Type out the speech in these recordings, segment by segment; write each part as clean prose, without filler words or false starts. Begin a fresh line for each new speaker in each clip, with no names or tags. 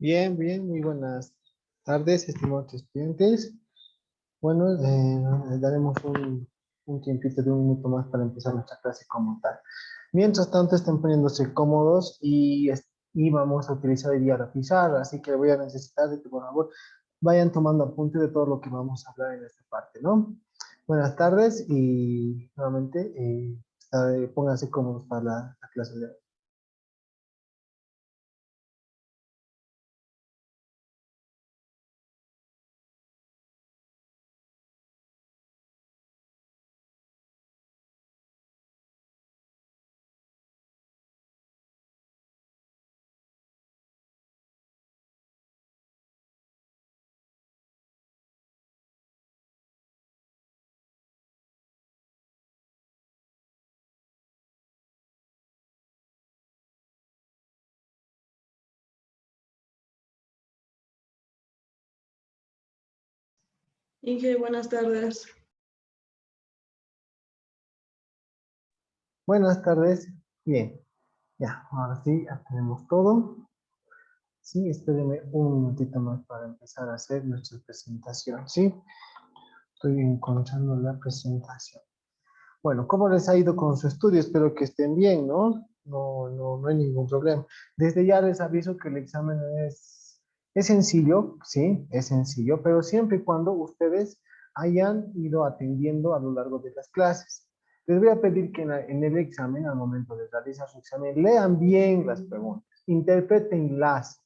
Bien, bien, muy buenas tardes, estimados estudiantes. Bueno, daremos un tiempito de un minuto más para empezar nuestra clase como tal. Mientras tanto, estén poniéndose cómodos y vamos a utilizar hoy día la pizarra, así que voy a necesitar de que, por favor, vayan tomando apunte de todo lo que vamos a hablar en esta parte, ¿no? Buenas tardes y nuevamente pónganse cómodos para la clase de hoy.
Inge, buenas tardes.
Buenas tardes. Bien. Ya, ahora sí, ya tenemos todo. Sí, espérenme un minutito más para empezar a hacer nuestra presentación, ¿sí? Estoy encontrando la presentación. Bueno, ¿cómo les ha ido con su estudio? Espero que estén bien, ¿no? No hay ningún problema. Desde ya les aviso que el examen es sencillo, sí, es sencillo, pero siempre y cuando ustedes hayan ido atendiendo a lo largo de las clases. Les voy a pedir que en el examen, al momento de realizar su examen, lean bien las preguntas, interpretenlas,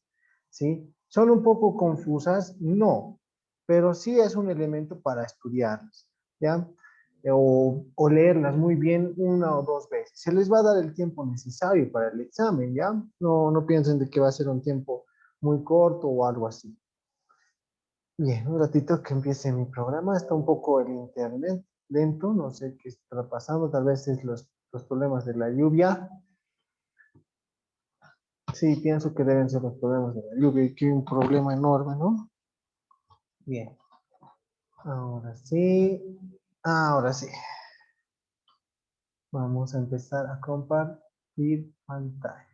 ¿sí? ¿Son un poco confusas? No, pero sí es un elemento para estudiarlas, ¿ya? O leerlas muy bien una o dos veces. Se les va a dar el tiempo necesario para el examen, ¿ya? No piensen de que va a ser un tiempo muy corto o algo así. Bien, un ratito que empiece mi programa. Está un poco el internet lento, no sé qué está pasando, tal vez es los problemas de la lluvia. Sí, pienso que deben ser los problemas de la lluvia y que hay un problema enorme, ¿no? Bien, ahora sí, ahora sí. Vamos a empezar a compartir pantalla.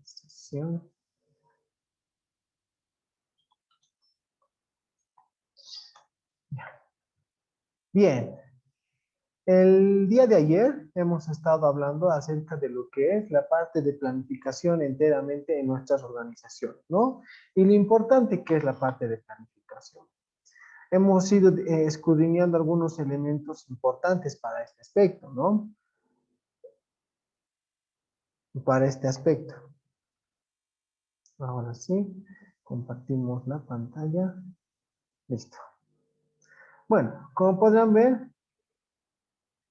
Sesión. Bien, el día de ayer hemos estado hablando acerca de lo que es la parte de planificación enteramente en nuestras organizaciones, ¿no? Y lo importante que es la parte de planificación. Hemos ido escudriñando algunos elementos importantes para este aspecto, ¿no? Para este aspecto. Ahora sí, compartimos la pantalla. Listo. Bueno, como podrán ver,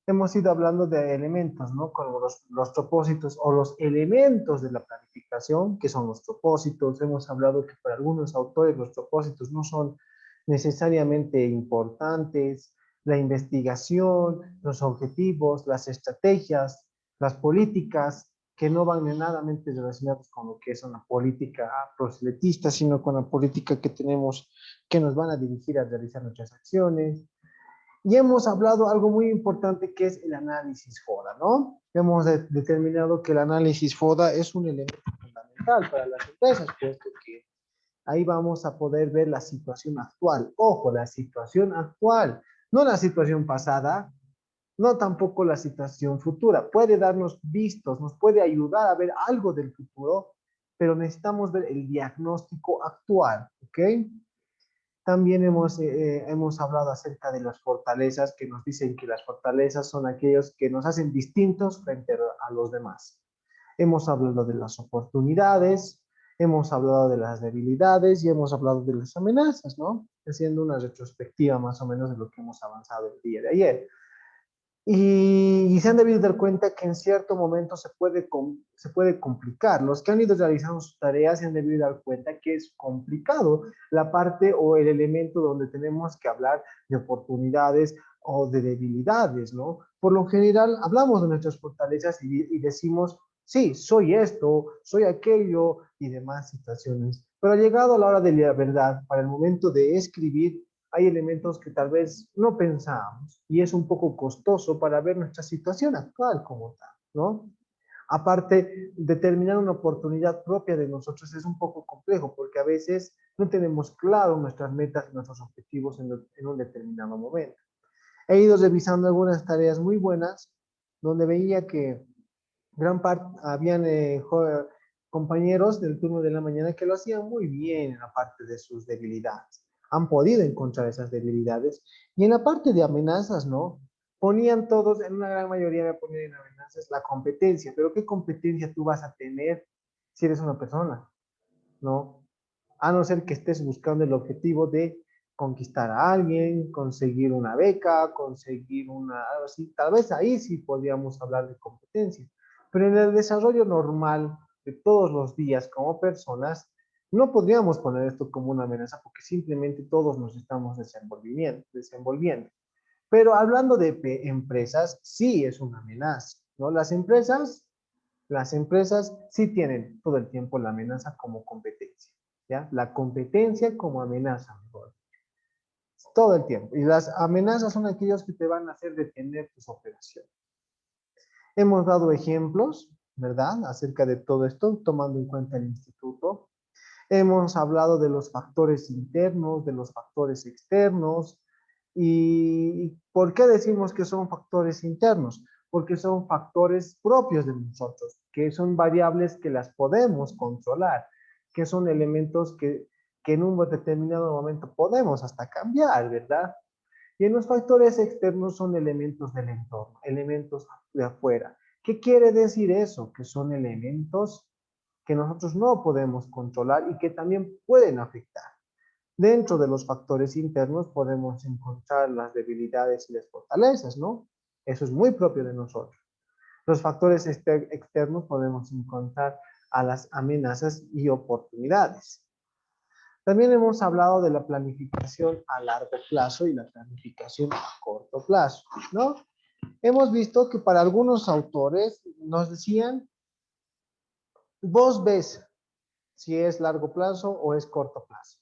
hemos ido hablando de elementos, ¿no? Como los propósitos o los elementos de la planificación, que son los propósitos. Hemos hablado que para algunos autores los propósitos no son necesariamente importantes. La investigación, los objetivos, las estrategias, las políticas, que no van nenadamente relacionados con lo que es una política proselitista, sino con la política que tenemos, que nos van a dirigir a realizar nuestras acciones. Y hemos hablado algo muy importante que es el análisis FODA, ¿no? Hemos determinado que el análisis FODA es un elemento fundamental para las empresas, puesto que ahí vamos a poder ver la situación actual. Ojo, la situación actual, no la situación pasada, no tampoco la situación futura. Puede darnos vistos, nos puede ayudar a ver algo del futuro, pero necesitamos ver el diagnóstico actual, ¿ok? También hemos hablado acerca de las fortalezas, que nos dicen que las fortalezas son aquellos que nos hacen distintos frente a los demás. Hemos hablado de las oportunidades, hemos hablado de las debilidades y hemos hablado de las amenazas, ¿no? Haciendo una retrospectiva más o menos de lo que hemos avanzado el día de ayer. Y se han debido dar cuenta que en cierto momento se puede complicar. Los que han ido realizando sus tareas se han debido dar cuenta que es complicado la parte o el elemento donde tenemos que hablar de oportunidades o de debilidades, ¿no? Por lo general hablamos de nuestras fortalezas y decimos, sí, soy esto, soy aquello y demás situaciones. Pero llegado a la hora de la verdad, para el momento de escribir, hay elementos que tal vez no pensábamos y es un poco costoso para ver nuestra situación actual como tal, ¿no? Aparte, determinar una oportunidad propia de nosotros es un poco complejo porque a veces no tenemos claro nuestras metas y nuestros objetivos en un determinado momento. He ido revisando algunas tareas muy buenas donde veía que gran parte, habían compañeros del turno de la mañana que lo hacían muy bien en la parte de sus debilidades. Han podido encontrar esas debilidades. Y en la parte de amenazas, ¿no? Ponían todos, en una gran mayoría me ponían en amenazas la competencia. Pero ¿qué competencia tú vas a tener si eres una persona? ¿No? A no ser que estés buscando el objetivo de conquistar a alguien, conseguir una beca, conseguir algo así. Tal vez ahí sí podríamos hablar de competencia. Pero en el desarrollo normal de todos los días como personas, no podríamos poner esto como una amenaza porque simplemente todos nos estamos desenvolviendo. Pero hablando de empresas, sí es una amenaza, ¿no? Las empresas sí tienen todo el tiempo la amenaza como competencia, ¿ya? La competencia como amenaza, mejor. Todo el tiempo. Y las amenazas son aquellos que te van a hacer detener tus operaciones. Hemos dado ejemplos, ¿verdad? Acerca de todo esto, tomando en cuenta el instituto. Hemos hablado de los factores internos, de los factores externos. ¿Y por qué decimos que son factores internos? Porque son factores propios de nosotros, que son variables que las podemos controlar, que son elementos que en un determinado momento podemos hasta cambiar, ¿verdad? Y en los factores externos son elementos del entorno, elementos de afuera. ¿Qué quiere decir eso? Que son elementos que nosotros no podemos controlar y que también pueden afectar. Dentro de los factores internos podemos encontrar las debilidades y las fortalezas, ¿no? Eso es muy propio de nosotros. Los factores externos podemos encontrar a las amenazas y oportunidades. También hemos hablado de la planificación a largo plazo y la planificación a corto plazo, ¿no? Hemos visto que para algunos autores nos decían, vos ves si es largo plazo o es corto plazo.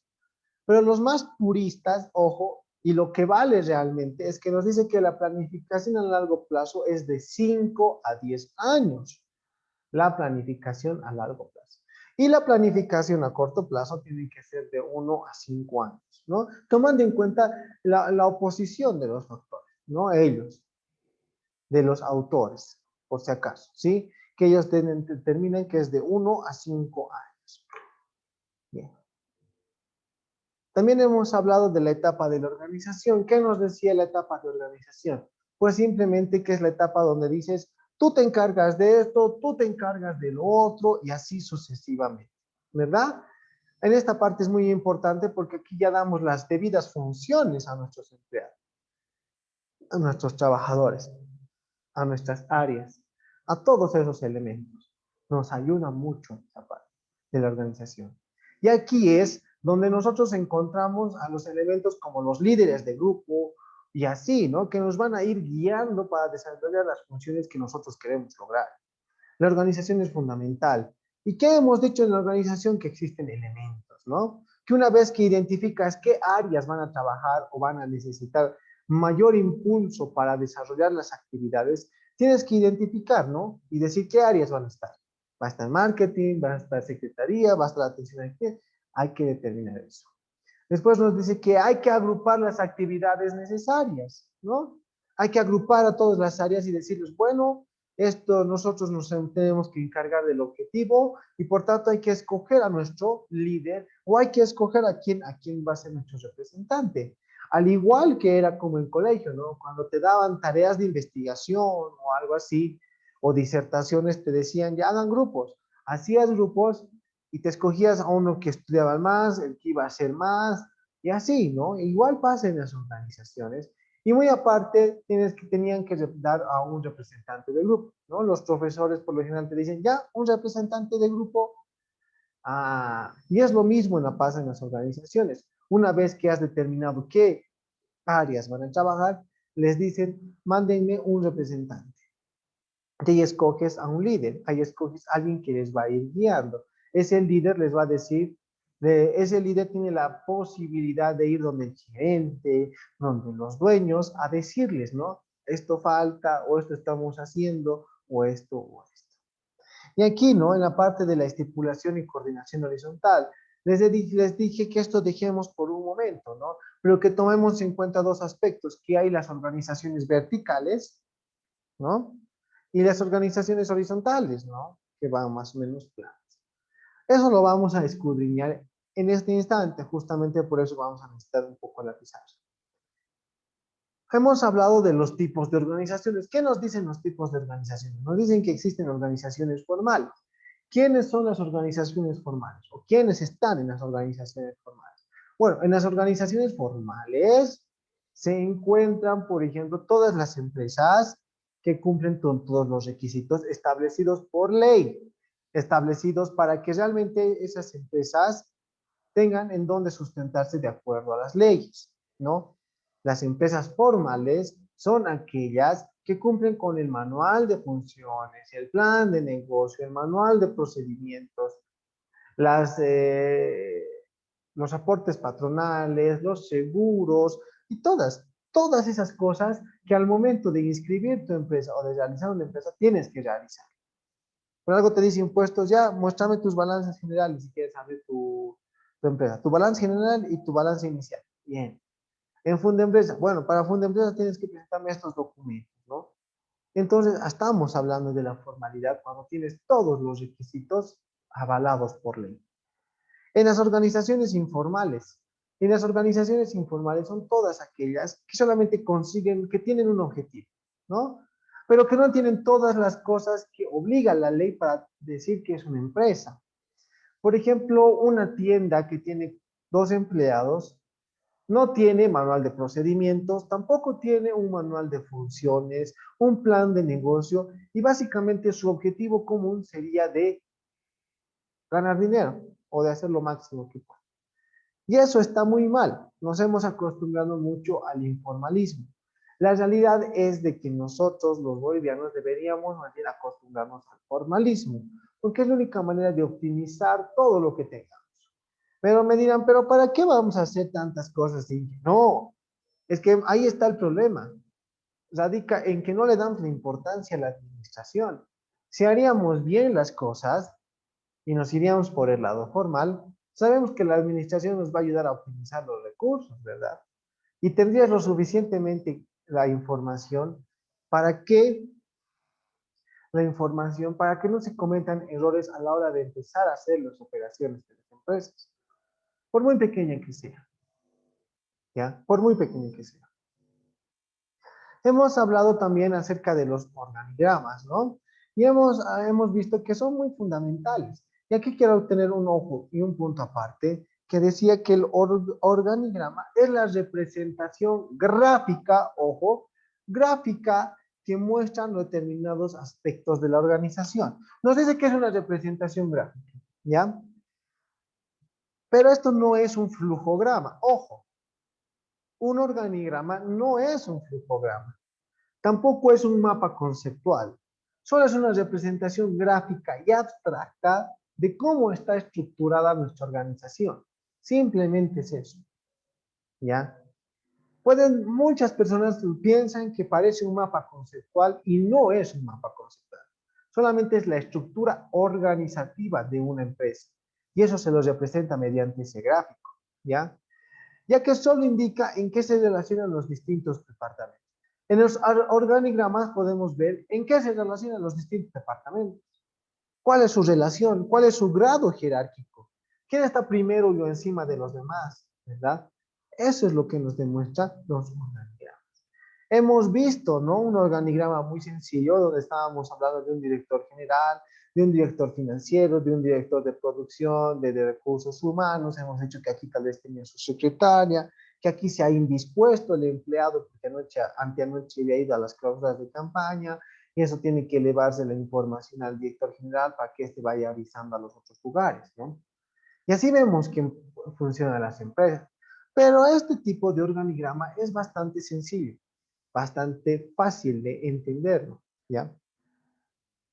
Pero los más puristas, ojo, y lo que vale realmente es que nos dice que la planificación a largo plazo es de 5 a 10 años. La planificación a largo plazo. Y la planificación a corto plazo tiene que ser de 1 a 5 años, ¿no? Tomando en cuenta la oposición de los factores, ¿no? Ellos, de los autores, por si acaso, ¿sí? Que ellos determinan que es de 1 a 5 años. Bien. También hemos hablado de la etapa de la organización. ¿Qué nos decía la etapa de organización? Pues simplemente que es la etapa donde dices, tú te encargas de esto, tú te encargas de lo otro y así sucesivamente, ¿verdad? En esta parte es muy importante porque aquí ya damos las debidas funciones a nuestros empleados, a nuestros trabajadores, a nuestras áreas, a todos esos elementos. Nos ayuda mucho esa parte de la organización. Y aquí es donde nosotros encontramos a los elementos como los líderes de grupo y así, ¿no? Que nos van a ir guiando para desarrollar las funciones que nosotros queremos lograr. La organización es fundamental. ¿Y qué hemos dicho en la organización? Que existen elementos, ¿no? Que una vez que identificas qué áreas van a trabajar o van a necesitar mayor impulso para desarrollar las actividades, tienes que identificar, ¿no? Y decir qué áreas van a estar. Va a estar marketing, va a estar secretaría, va a estar atención al cliente. Hay que determinar eso. Después nos dice que hay que agrupar las actividades necesarias, ¿no? Hay que agrupar a todas las áreas y decirles, bueno, esto nosotros nos tenemos que encargar del objetivo y por tanto hay que escoger a nuestro líder o hay que escoger a quién va a ser nuestro representante. Al igual que era como en colegio, ¿no? Cuando te daban tareas de investigación o algo así, o disertaciones, te decían, ya hagan grupos. Hacías grupos y te escogías a uno que estudiaba más, el que iba a hacer más, y así, ¿no? Igual pasa en las organizaciones. Y muy aparte, tenían que dar a un representante del grupo, ¿no? Los profesores por lo general te dicen, ya, un representante del grupo. Y es lo mismo pasa en las organizaciones. Una vez que has determinado qué áreas van a trabajar, les dicen, mándenme un representante. Ahí escoges a un líder, ahí escoges a alguien que les va a ir guiando. Ese líder les va a decir, ese líder tiene la posibilidad de ir donde el gerente, donde los dueños, a decirles, ¿no? Esto falta, o esto estamos haciendo, o esto, o esto. Y aquí, ¿no? En la parte de la estipulación y coordinación horizontal, les dije que esto dejemos por un momento, ¿no? Pero que tomemos en cuenta dos aspectos, que hay las organizaciones verticales, ¿no? Y las organizaciones horizontales, ¿no? Que van más o menos planas. Eso lo vamos a escudriñar en este instante, justamente por eso vamos a necesitar un poco la pizarra. Hemos hablado de los tipos de organizaciones. ¿Qué nos dicen los tipos de organizaciones? Nos dicen que existen organizaciones formales. ¿Quiénes son las organizaciones formales? ¿O quiénes están en las organizaciones formales? Bueno, en las organizaciones formales se encuentran, por ejemplo, todas las empresas que cumplen con todos los requisitos establecidos por ley, establecidos para que realmente esas empresas tengan en dónde sustentarse de acuerdo a las leyes, ¿no? Las empresas formales son aquellas que cumplen con el manual de funciones, el plan de negocio, el manual de procedimientos, las, los aportes patronales, los seguros y todas esas cosas que al momento de inscribir tu empresa o de realizar una empresa tienes que realizar. Por algo te dice impuestos, ya, muéstrame tus balances generales si quieres abrir tu empresa. Tu balance general y tu balance inicial. Bien. En Fundempresa, bueno, para Fundempresa tienes que presentarme estos documentos, ¿no? Entonces, estamos hablando de la formalidad cuando tienes todos los requisitos avalados por ley. En las organizaciones informales, son todas aquellas que solamente consiguen, que tienen un objetivo, ¿no? Pero que no tienen todas las cosas que obliga la ley para decir que es una empresa. Por ejemplo, una tienda que tiene 2 empleados no tiene manual de procedimientos, tampoco tiene un manual de funciones, un plan de negocio y básicamente su objetivo común sería de ganar dinero o de hacer lo máximo que pueda. Y eso está muy mal. Nos hemos acostumbrado mucho al informalismo. La realidad es de que nosotros, los bolivianos, deberíamos más bien acostumbrarnos al formalismo, porque es la única manera de optimizar todo lo que tengamos. Pero me dirán, ¿pero para qué vamos a hacer tantas cosas? No, es que ahí está el problema. Radica en que no le damos la importancia a la administración. Si haríamos bien las cosas y nos iríamos por el lado formal, sabemos que la administración nos va a ayudar a optimizar los recursos, ¿verdad? Y tendrías lo suficientemente la información para que para que no se cometan errores a la hora de empezar a hacer las operaciones de las empresas, por muy pequeña que sea, ¿ya? Por muy pequeña que sea. Hemos hablado también acerca de los organigramas, ¿no? Y hemos visto que son muy fundamentales. Y aquí quiero tener un ojo y un punto aparte, que decía que el organigrama es la representación gráfica, ojo, gráfica que muestran determinados aspectos de la organización. Nos dice que es una representación gráfica, ¿ya? Pero esto no es un flujograma, ojo. Un organigrama no es un flujograma. Tampoco es un mapa conceptual, solo es una representación gráfica y abstracta de cómo está estructurada nuestra organización. Simplemente es eso, ¿ya? Muchas personas piensan que parece un mapa conceptual y no es un mapa conceptual. Solamente es la estructura organizativa de una empresa. Y eso se lo representa mediante ese gráfico, ¿ya? Ya que solo indica en qué se relacionan los distintos departamentos. En los organigramas podemos ver en qué se relacionan los distintos departamentos, cuál es su relación, cuál es su grado jerárquico, quién está primero o encima de los demás, ¿verdad? Eso es lo que nos demuestra los organigramas. Hemos visto, ¿no? Un organigrama muy sencillo donde estábamos hablando de un director general, de un director financiero, de un director de producción, de recursos humanos. Hemos dicho que aquí tal vez tenía su secretaria, que aquí se ha indispuesto el empleado porque anteanoche había ido a las cláusulas de campaña y eso tiene que elevarse la información al director general para que éste vaya avisando a los otros lugares, ¿no? Y así vemos que funcionan las empresas. Pero este tipo de organigrama es bastante sencillo, bastante fácil de entenderlo, ¿ya?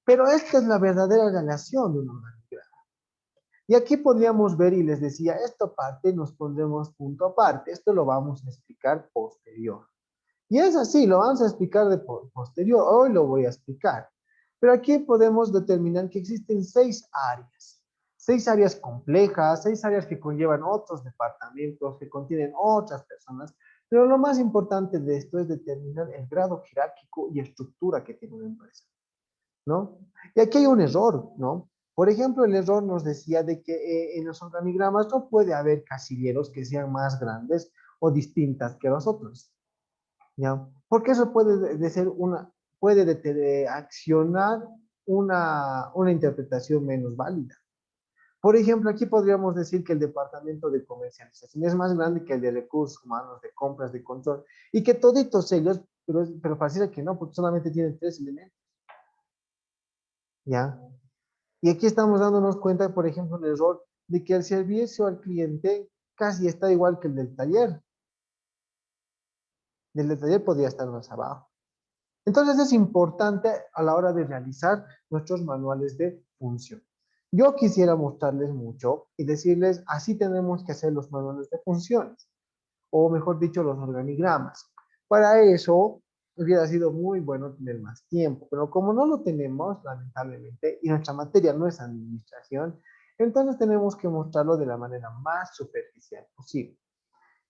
Pero esta es la verdadera relación de un organigrama. Y aquí podríamos ver, y les decía, esta parte nos pondremos punto aparte, esto lo vamos a explicar posterior. Y es así, lo vamos a explicar de posterior, hoy lo voy a explicar. Pero aquí podemos determinar que existen 6 áreas. 6 áreas complejas, 6 áreas que conllevan otros departamentos, que contienen otras personas. Pero lo más importante de esto es determinar el grado jerárquico y estructura que tiene una empresa, ¿no? Y aquí hay un error, ¿no? Por ejemplo, el error nos decía de que en los organigramas no puede haber casilleros que sean más grandes o distintas que los otros, ¿ya? Porque eso puede ser accionar una interpretación menos válida. Por ejemplo, aquí podríamos decir que el departamento de comercialización es más grande que el de recursos humanos, de compras, de control, y que toditos ellos, pero pareciera que no, porque solamente tienen 3 elementos, ¿ya? Y aquí estamos dándonos cuenta, por ejemplo, del error de que el servicio al cliente casi está igual que el del taller. El del taller podría estar más abajo. Entonces es importante a la hora de realizar nuestros manuales de función. Yo quisiera mostrarles mucho y decirles, así tenemos que hacer los manuales de funciones, o mejor dicho, los organigramas. Para eso hubiera sido muy bueno tener más tiempo, pero como no lo tenemos, lamentablemente, y nuestra materia no es administración, entonces tenemos que mostrarlo de la manera más superficial posible,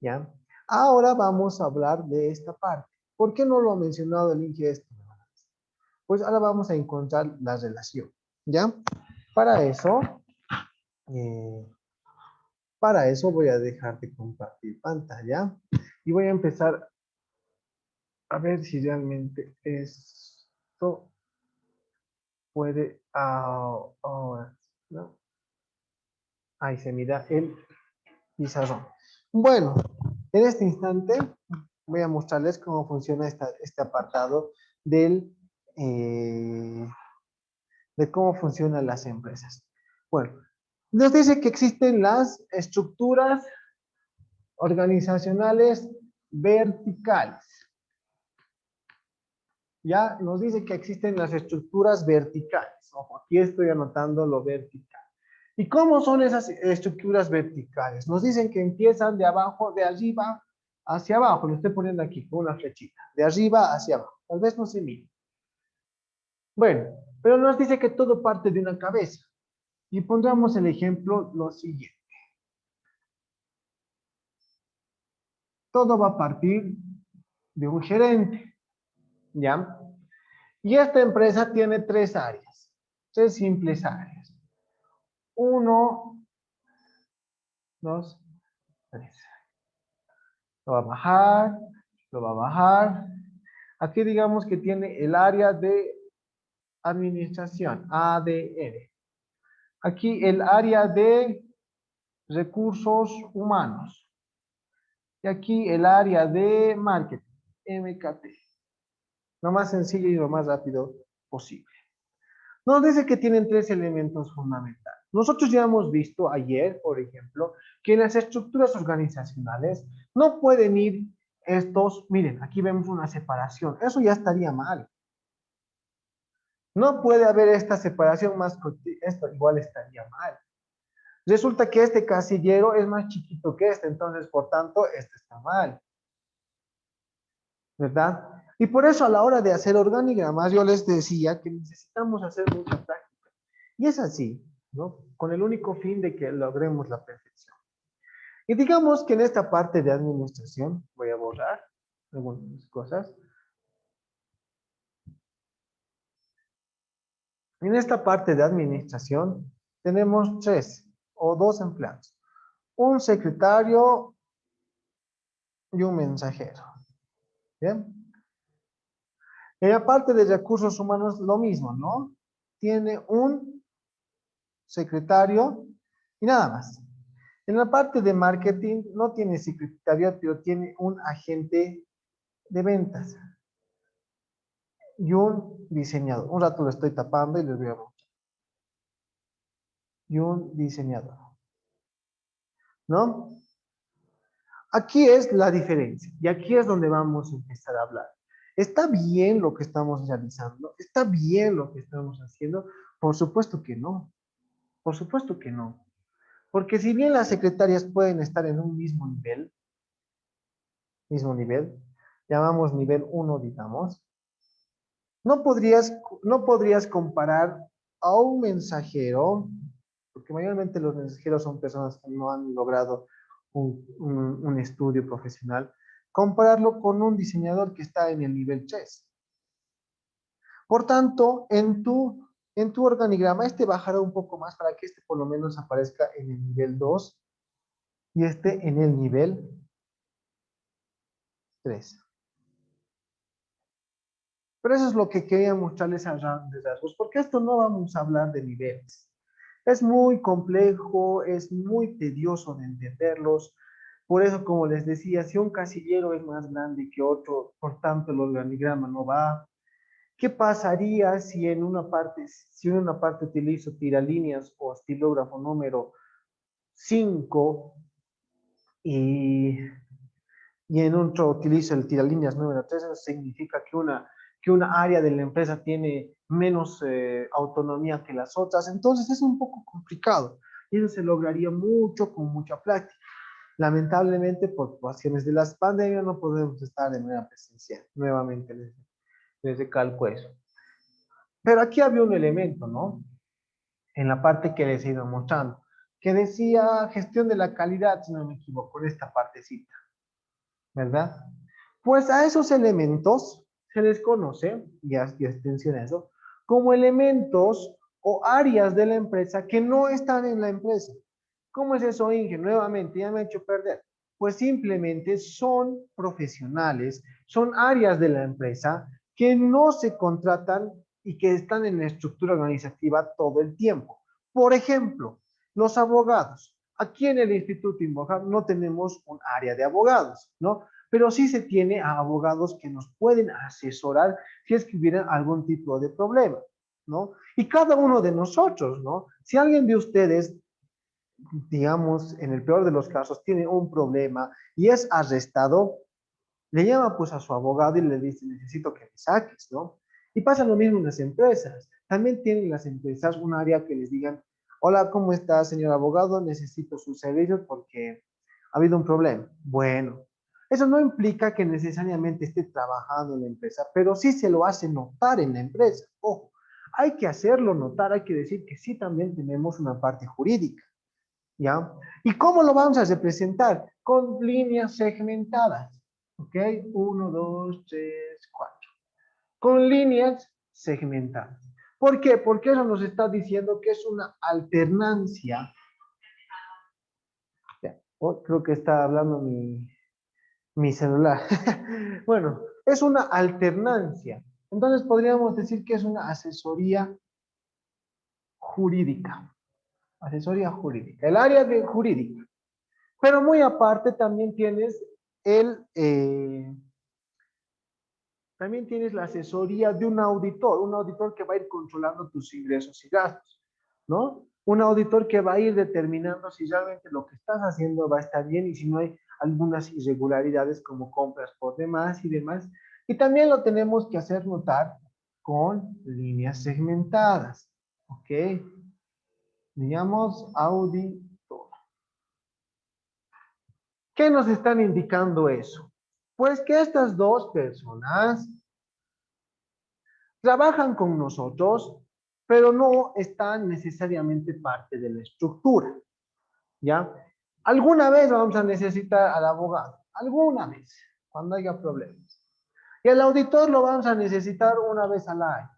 ¿ya? Ahora vamos a hablar de esta parte. ¿Por qué no lo ha mencionado el Inge esto? Pues ahora vamos a encontrar la relación, ¿ya? Para eso, eh, para eso voy a dejar de compartir pantalla y voy a empezar a ver si realmente esto puede ahora, ¿no? Ahí se mira el pizarrón. Bueno, en este instante voy a mostrarles cómo funciona este apartado del, eh, de cómo funcionan las empresas. Bueno, nos dice que existen las estructuras organizacionales verticales. Ya nos dice que existen las estructuras verticales. Ojo, aquí estoy anotando lo vertical. ¿Y cómo son esas estructuras verticales? Nos dicen que empiezan de abajo, de arriba hacia abajo. Lo estoy poniendo aquí con una flechita. De arriba hacia abajo. Tal vez no se mire. Bueno, pero nos dice que todo parte de una cabeza. Y pondremos el ejemplo lo siguiente. Todo va a partir de un gerente, ¿ya? Y esta empresa tiene 3 áreas, 3 simples áreas. 1, 2, 3. Lo va a bajar, lo va a bajar. Aquí digamos que tiene el área de administración, ADR. Aquí el área de recursos humanos. Y aquí el área de marketing, MKT. Lo más sencillo y lo más rápido posible. Nos dice que tienen 3 elementos fundamentales. Nosotros ya hemos visto ayer, por ejemplo, que en las estructuras organizacionales no pueden ir estos, miren, aquí vemos una separación, eso ya estaría mal. No puede haber esta separación más, esto igual estaría mal. Resulta que este casillero es más chiquito que este, entonces, por tanto, este está mal. ¿Verdad? Y por eso a la hora de hacer organigramas, yo les decía que necesitamos hacer mucha práctica. Y es así, ¿no? Con el único fin de que logremos la perfección. Y digamos que en esta parte de administración, voy a borrar algunas cosas. En esta parte de administración tenemos 2 empleados. Un secretario y un mensajero. ¿Bien? En la parte de recursos humanos, lo mismo, ¿no? Tiene un secretario y nada más. En la parte de marketing no tiene secretario, pero tiene un agente de ventas y un diseñador. Un rato lo estoy tapando y les voy a mostrar. Y un diseñador, ¿no? Aquí es la diferencia y aquí es donde vamos a empezar a hablar. ¿Está bien lo que estamos realizando? ¿Está bien lo que estamos haciendo? Por supuesto que no. Por supuesto que no. Porque si bien las secretarias pueden estar en un mismo nivel, llamamos nivel 1, digamos, no podrías comparar a un mensajero, porque mayormente los mensajeros son personas que no han logrado un estudio profesional, compararlo con un diseñador que está en el nivel 3. Por tanto, en tu organigrama, este bajará un poco más para que este por lo menos aparezca en el nivel 2 y este en el nivel 3. Pero eso es lo que quería mostrarles a grandes rasgos, porque esto no vamos a hablar de niveles. Es muy complejo, es muy tedioso de entenderlos. Por eso, como les decía, si un casillero es más grande que otro, por tanto el organigrama no va. ¿Qué pasaría si en una parte utilizo tiralíneas o estilógrafo número 5 y, y en otro utilizo el tiralíneas número 3? Eso significa que una área de la empresa tiene menos autonomía que las otras. Entonces es un poco complicado y eso se lograría mucho con mucha práctica. Lamentablemente, por cuestiones de las pandemias, no podemos estar de manera presencial. Nuevamente les recalco eso. Pero aquí había un elemento, ¿no? En la parte que les he ido mostrando, que decía gestión de la calidad, si no me equivoco, en esta partecita, ¿verdad? Pues a esos elementos se les conoce, ya mencioné eso, como elementos o áreas de la empresa que no están en la empresa. ¿Cómo es eso, Inge? Nuevamente, ya me he hecho perder. Pues simplemente son profesionales, son áreas de la empresa que no se contratan y que están en la estructura organizativa todo el tiempo. Por ejemplo, los abogados. Aquí en el Instituto Inboham no tenemos un área de abogados, ¿no? Pero sí se tiene a abogados que nos pueden asesorar si es que hubiera algún tipo de problema, ¿no? Y cada uno de nosotros, ¿no? Si alguien de ustedes, digamos, en el peor de los casos, tiene un problema y es arrestado, le llama pues a su abogado y le dice, necesito que me saques, ¿no? Y pasa lo mismo en las empresas. También tienen las empresas un área que les digan, hola, ¿cómo está, señor abogado? Necesito sus servicios porque ha habido un problema. Bueno, eso no implica que necesariamente esté trabajando en la empresa, pero sí se lo hace notar en la empresa. Ojo, hay que hacerlo notar, hay que decir que sí también tenemos una parte jurídica, ¿ya? ¿Y cómo lo vamos a representar? Con líneas segmentadas, ¿ok? Uno, dos, tres, cuatro. Con líneas segmentadas. ¿Por qué? Porque eso nos está diciendo que es una alternancia. Ya, oh, creo que está hablando mi celular. Bueno, es una alternancia. Entonces podríamos decir que es una asesoría jurídica. Asesoría jurídica. El área de jurídica. Pero muy aparte el, eh, también tienes la asesoría de un auditor que va a ir controlando tus ingresos y gastos, ¿no? Un auditor que va a ir determinando si realmente lo que estás haciendo va a estar bien y si no hay algunas irregularidades como compras por demás y demás. Y también lo tenemos que hacer notar con líneas segmentadas, ¿ok? Digamos auditor. ¿Qué nos están indicando eso? Pues que estas dos personas trabajan con nosotros, pero no están necesariamente parte de la estructura, ¿ya? Alguna vez vamos a necesitar al abogado, alguna vez, cuando haya problemas. Y al auditor lo vamos a necesitar una vez al año,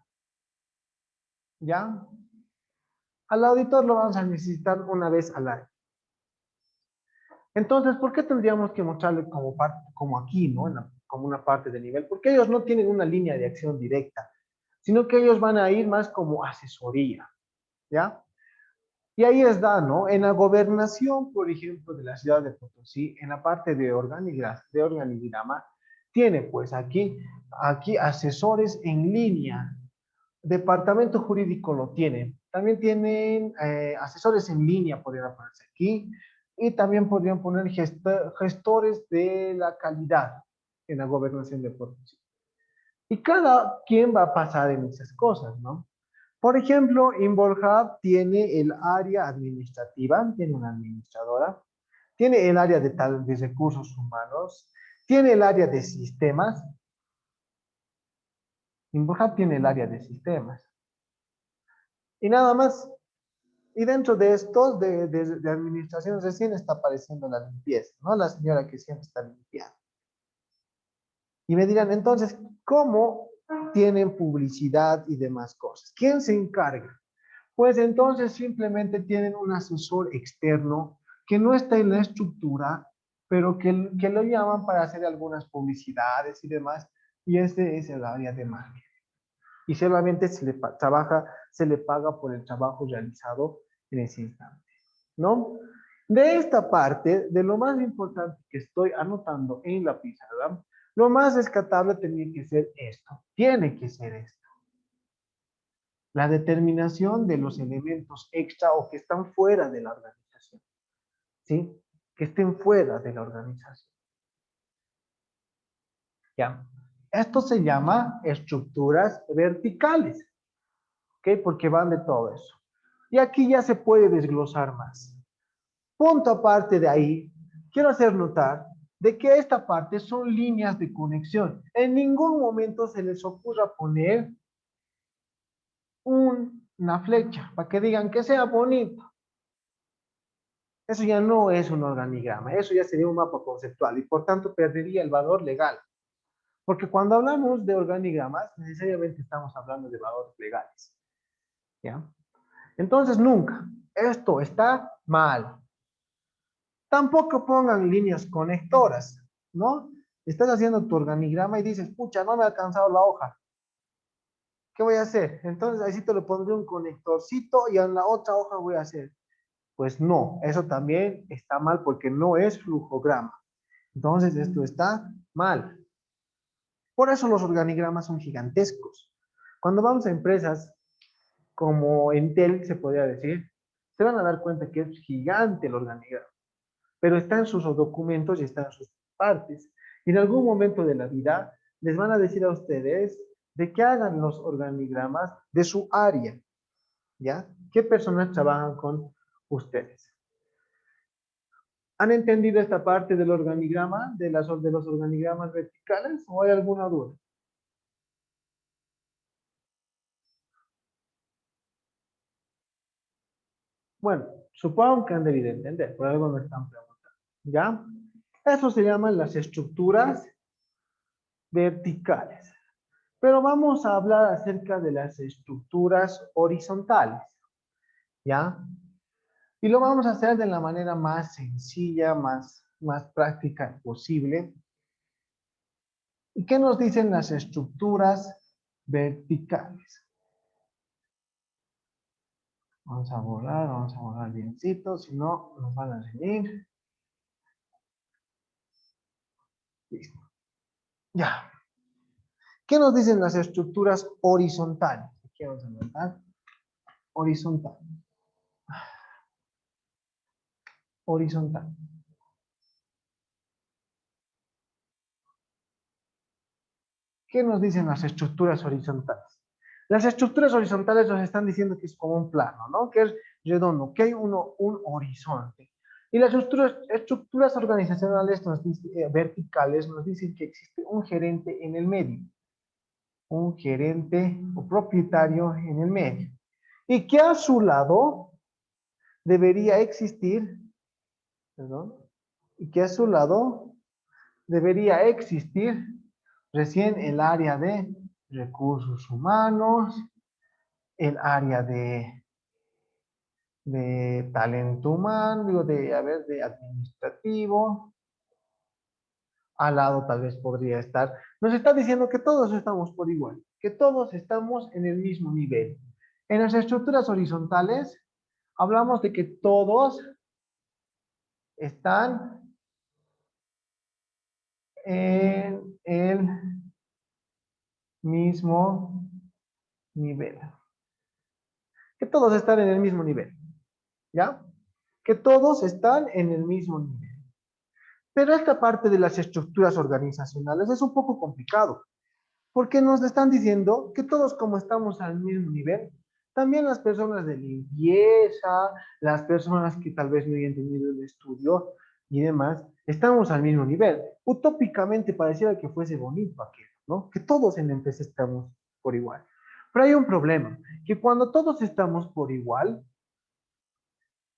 ¿ya? Al auditor lo vamos a necesitar una vez al año. Entonces, ¿por qué tendríamos que mostrarle como parte, como aquí, ¿no? Como una parte de nivel? Porque ellos no tienen una línea de acción directa, sino que ellos van a ir más como asesoría, ¿ya? Y ahí está, ¿no? En la gobernación, por ejemplo, de la ciudad de Potosí, en la parte de organigrama, tiene pues aquí asesores en línea. Departamento jurídico lo tiene. También tienen asesores en línea, podrían ponerse aquí. Y también podrían poner gestores de la calidad en la gobernación de Potosí. Y cada quien va a pasar en esas cosas, ¿no? Por ejemplo, InvolHub tiene el área administrativa, tiene una administradora, tiene el área de recursos humanos, tiene el área de sistemas, InfoHub tiene el área de sistemas. Y nada más. Y dentro de estos, de administración, recién está apareciendo la limpieza, ¿no? La señora que siempre está limpiando. Y me dirán, entonces, ¿cómo tienen publicidad y demás cosas? ¿Quién se encarga? Pues entonces simplemente tienen un asesor externo que no está en la estructura, pero que lo llaman para hacer algunas publicidades y demás, y ese es el área de marketing. Y solamente se le paga por el trabajo realizado en ese instante, ¿no? De esta parte, de lo más importante que estoy anotando en la pizarra, lo más rescatable tiene que ser esto, tiene que ser esto. La determinación de los elementos extra o que están fuera de la organización, ¿sí? Que estén fuera de la organización. ¿Ya? Esto se llama estructuras verticales, ¿ok? Porque van de todo eso. Y aquí ya se puede desglosar más. Punto aparte de ahí, quiero hacer notar de que esta parte son líneas de conexión. En ningún momento se les ocurra poner una flecha para que digan que sea bonito. Eso ya no es un organigrama, eso ya sería un mapa conceptual y por tanto perdería el valor legal. Porque cuando hablamos de organigramas, necesariamente estamos hablando de valores legales. ¿Ya? Entonces, nunca. Esto está mal. Tampoco pongan líneas conectoras, ¿no? Estás haciendo tu organigrama y dices, pucha, no me ha alcanzado la hoja. ¿Qué voy a hacer? Entonces, ahí sí te lo pondré un conectorcito y en la otra hoja voy a hacer. Pues no, eso también está mal porque no es flujograma. Entonces, esto está mal. Por eso los organigramas son gigantescos. Cuando vamos a empresas como Entel, se podría decir, se van a dar cuenta que es gigante el organigrama, pero está en sus documentos y está en sus partes. Y en algún momento de la vida les van a decir a ustedes de que hagan los organigramas de su área, ¿ya? ¿Qué personas trabajan con ustedes? ¿Han entendido esta parte del organigrama, de los organigramas verticales, o hay alguna duda? Bueno, supongo que han debido entender, por algo me están preguntando, ¿ya? Eso se llaman las estructuras verticales. Pero vamos a hablar acerca de las estructuras horizontales, ¿ya? Y lo vamos a hacer de la manera más sencilla, más práctica posible. ¿Y qué nos dicen las estructuras verticales? Vamos a borrar biencito, si no nos van a seguir. Listo. Ya. ¿Qué nos dicen las estructuras horizontales? Aquí vamos a anotar. Horizontal. Horizontal. ¿Qué nos dicen las estructuras horizontales? Las estructuras horizontales nos están diciendo que es como un plano, ¿no? Que es redondo, que hay un horizonte. Y las estructuras organizacionales verticales nos dicen que existe un gerente en el medio. Un gerente o propietario en el medio. Y que a su lado debería existir, perdón, y que a su lado debería existir recién el área de recursos humanos, el área de talento humano, digo, de administrativo, al lado tal vez podría estar. Nos está diciendo que todos estamos por igual, que todos estamos en el mismo nivel. En las estructuras horizontales, hablamos de que todos están en el mismo nivel. Que todos están en el mismo nivel, ¿ya? Que todos están en el mismo nivel. Pero esta parte de las estructuras organizacionales es un poco complicado, porque nos están diciendo que todos como estamos al mismo nivel, también las personas de limpieza, las personas que tal vez no hayan tenido el estudio y demás, estamos al mismo nivel. Utópicamente pareciera que fuese bonito aquello, ¿no? Que todos en la empresa estamos por igual. Pero hay un problema, que cuando todos estamos por igual,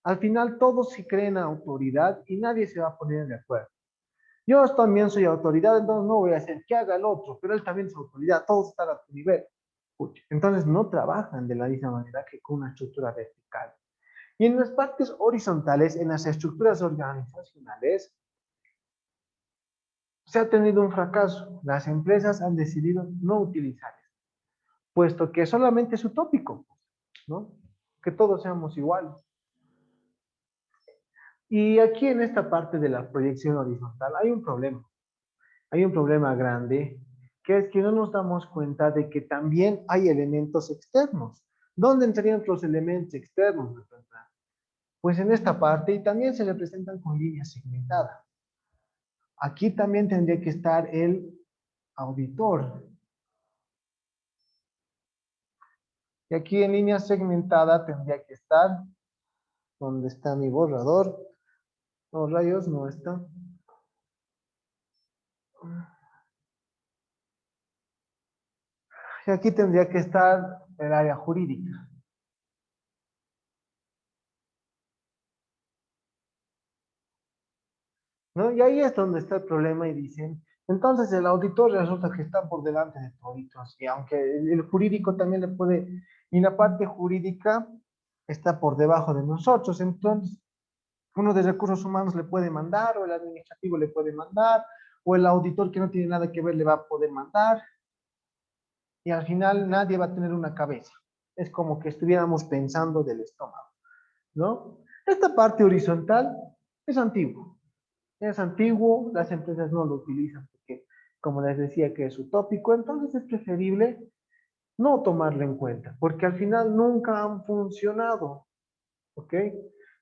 al final todos se creen autoridad y nadie se va a poner de acuerdo. Yo también soy autoridad, entonces no voy a hacer que haga el otro, pero él también es autoridad, todos están a tu nivel. Entonces no trabajan de la misma manera que con una estructura vertical. Y en las partes horizontales, en las estructuras organizacionales, se ha tenido un fracaso. Las empresas han decidido no utilizar esto, puesto que solamente es utópico, ¿no? Que todos seamos iguales. Y aquí en esta parte de la proyección horizontal hay un problema. Hay un problema grande, que es que no nos damos cuenta de que también hay elementos externos. ¿Dónde entrarían los elementos externos? Pues en esta parte, y también se representan con líneas segmentadas. Aquí también tendría que estar el auditor. Y aquí en línea segmentada tendría que estar, ¿dónde está mi borrador? No, rayos, no está. Y aquí tendría que estar el área jurídica. ¿No? Y ahí es donde está el problema y dicen, entonces el auditor resulta que está por delante de toditos, y aunque el jurídico también le puede, y la parte jurídica está por debajo de nosotros, entonces uno de recursos humanos le puede mandar, o el administrativo le puede mandar, o el auditor que no tiene nada que ver le va a poder mandar, y al final nadie va a tener una cabeza. Es como que estuviéramos pensando del estómago, ¿no? Esta parte horizontal es antiguo. Es antiguo, las empresas no lo utilizan porque, como les decía, que es utópico, entonces es preferible no tomarlo en cuenta, porque al final nunca han funcionado, ¿ok?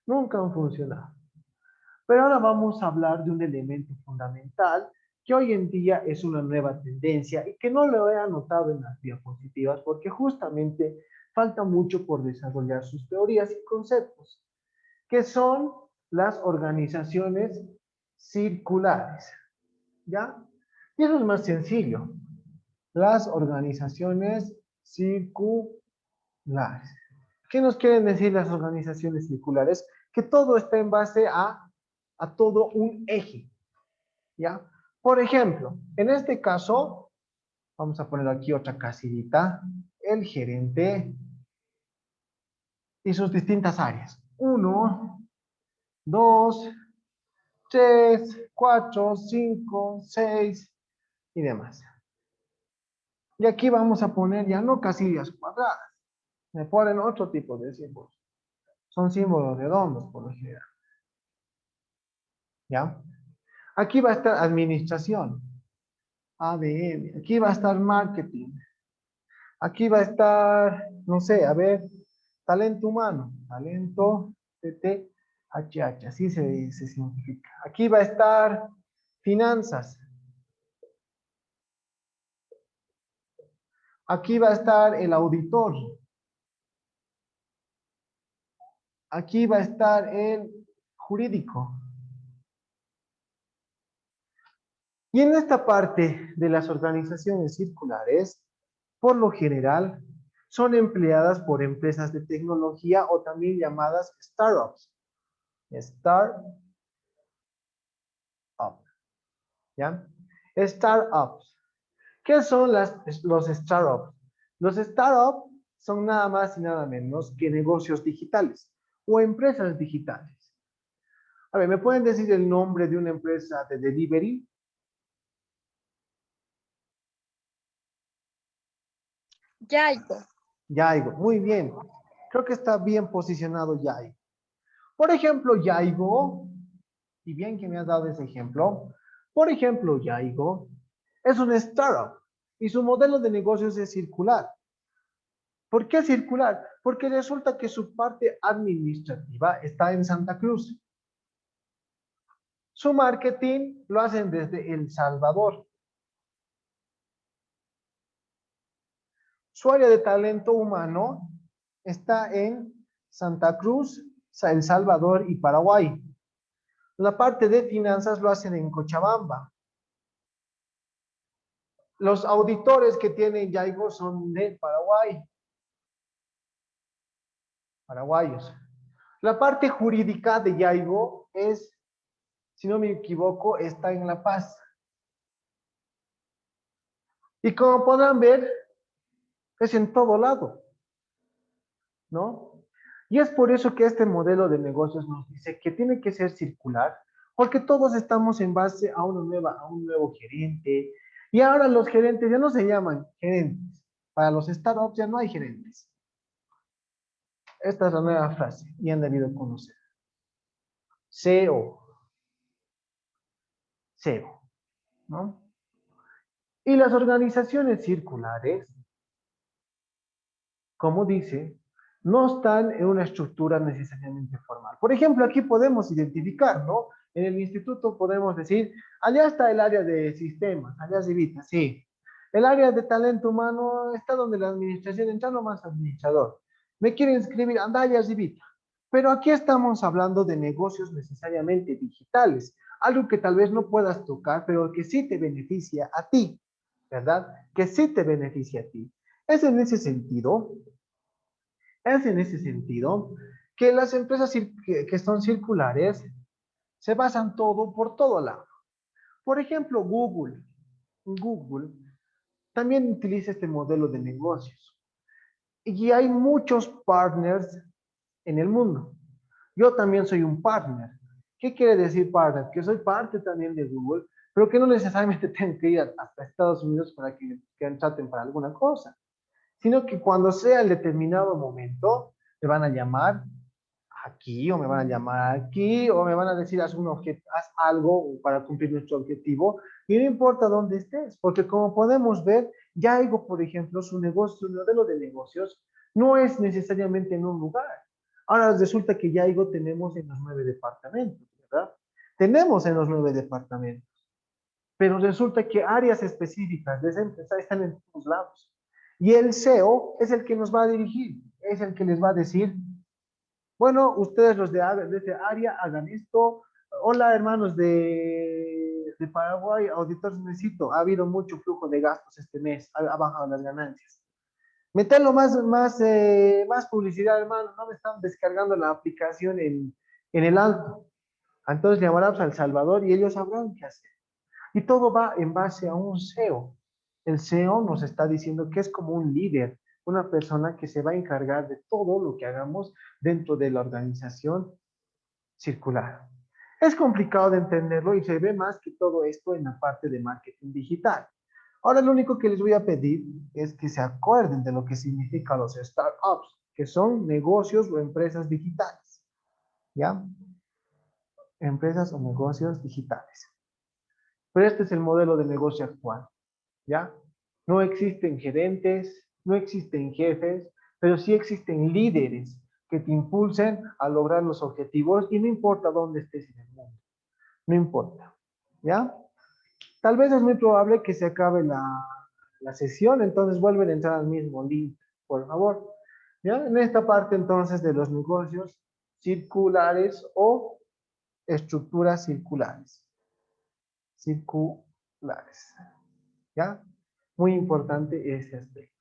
Nunca han funcionado. Pero ahora vamos a hablar de un elemento fundamental que hoy en día es una nueva tendencia y que no lo he anotado en las diapositivas porque justamente falta mucho por desarrollar sus teorías y conceptos, que son las organizaciones circulares, ¿ya? Y eso es más sencillo. Las organizaciones circulares. ¿Qué nos quieren decir las organizaciones circulares? Que todo está en base a todo un eje, ¿ya? Por ejemplo, en este caso, vamos a poner aquí otra casillita, el gerente y sus distintas áreas. 1, 2, 3, 4, 5, 6 y demás. Y aquí vamos a poner ya no casillas cuadradas, me ponen otro tipo de símbolos. Son símbolos redondos por lo general. ¿Ya? Aquí va a estar administración, ADM. Aquí va a estar marketing. Aquí va a estar, no sé, a ver, talento humano. Talento, TTHH, así se significa. Aquí va a estar finanzas. Aquí va a estar el auditor. Aquí va a estar el jurídico. Y en esta parte de las organizaciones circulares, por lo general, son empleadas por empresas de tecnología o también llamadas startups. Startup, ¿ya? Startups. ¿Qué son los startups? Los startups son nada más y nada menos que negocios digitales o empresas digitales. A ver, ¿me pueden decir el nombre de una empresa de delivery?
Yaigo.
Yaigo, muy bien. Creo que está bien posicionado Yaigo. Por ejemplo, Yaigo, y bien que me has dado ese ejemplo, por ejemplo, Yaigo es un startup y su modelo de negocios es circular. ¿Por qué circular? Porque resulta que su parte administrativa está en Santa Cruz. Su marketing lo hacen desde El Salvador. Su área de talento humano está en Santa Cruz, El Salvador y Paraguay. La parte de finanzas lo hacen en Cochabamba. Los auditores que tienen Yaigo son de Paraguay. Paraguayos. La parte jurídica de Yaigo es, si no me equivoco, está en La Paz. Y como podrán ver, es en todo lado, ¿no? Y es por eso que este modelo de negocios nos dice que tiene que ser circular, porque todos estamos en base a a un nuevo gerente. Y ahora los gerentes ya no se llaman gerentes. Para los startups ya no hay gerentes. Esta es la nueva frase y han debido conocer. CEO, CEO, ¿no? Y las organizaciones circulares, como dice, no están en una estructura necesariamente formal. Por ejemplo, aquí podemos identificar, ¿no? En el instituto podemos decir, allá está el área de sistemas, allá arribita, sí. El área de talento humano está donde la administración entra nomás administrador. Me quiere inscribir, anda allá arribita. Pero aquí estamos hablando de negocios necesariamente digitales, algo que tal vez no puedas tocar, pero que sí te beneficia a ti, ¿verdad? Que sí te beneficia a ti. Es en ese sentido es en ese sentido que las empresas que son circulares se basan todo por todo lado. Por ejemplo, Google también utiliza este modelo de negocios. Y hay muchos partners en el mundo. Yo también soy un partner. ¿Qué quiere decir partner? Que soy parte también de Google, pero que no necesariamente tengo que ir hasta Estados Unidos para que me traten para alguna cosa, sino que cuando sea el determinado momento, me van a llamar aquí, o me van a llamar aquí, o me van a decir, haz algo para cumplir nuestro objetivo, y no importa dónde estés, porque como podemos ver, Yaigo, por ejemplo, su negocio, su modelo de negocios, no es necesariamente en un lugar. Ahora resulta que Yaigo tenemos en los 9 departamentos, ¿verdad? Tenemos en los 9 departamentos, pero resulta que áreas específicas de esa empresa están en todos lados. Y el CEO es el que nos va a dirigir, es el que les va a decir, bueno, ustedes los de este área hagan esto. Hola, hermanos de Paraguay, auditores, necesito. Ha habido mucho flujo de gastos este mes, ha bajado las ganancias. Meterlo más publicidad, hermano. No me están descargando la aplicación en el alto. Entonces llamarás al Salvador y ellos sabrán qué hacer. Y todo va en base a un CEO. El CEO nos está diciendo que es como un líder, una persona que se va a encargar de todo lo que hagamos dentro de la organización circular. Es complicado de entenderlo y se ve más que todo esto en la parte de marketing digital. Ahora lo único que les voy a pedir es que se acuerden de lo que significan los startups, que son negocios o empresas digitales. ¿Ya? Empresas o negocios digitales. Pero este es el modelo de negocio actual. ¿Ya? No existen gerentes, no existen jefes, pero sí existen líderes que te impulsen a lograr los objetivos y no importa dónde estés en el mundo, no importa, ¿ya? Tal vez es muy probable que se acabe la sesión, entonces vuelven a entrar al mismo link, por favor. ¿Ya? En esta parte entonces de los negocios circulares o estructuras circulares. Circulares. ¿Ya? Muy importante ese aspecto.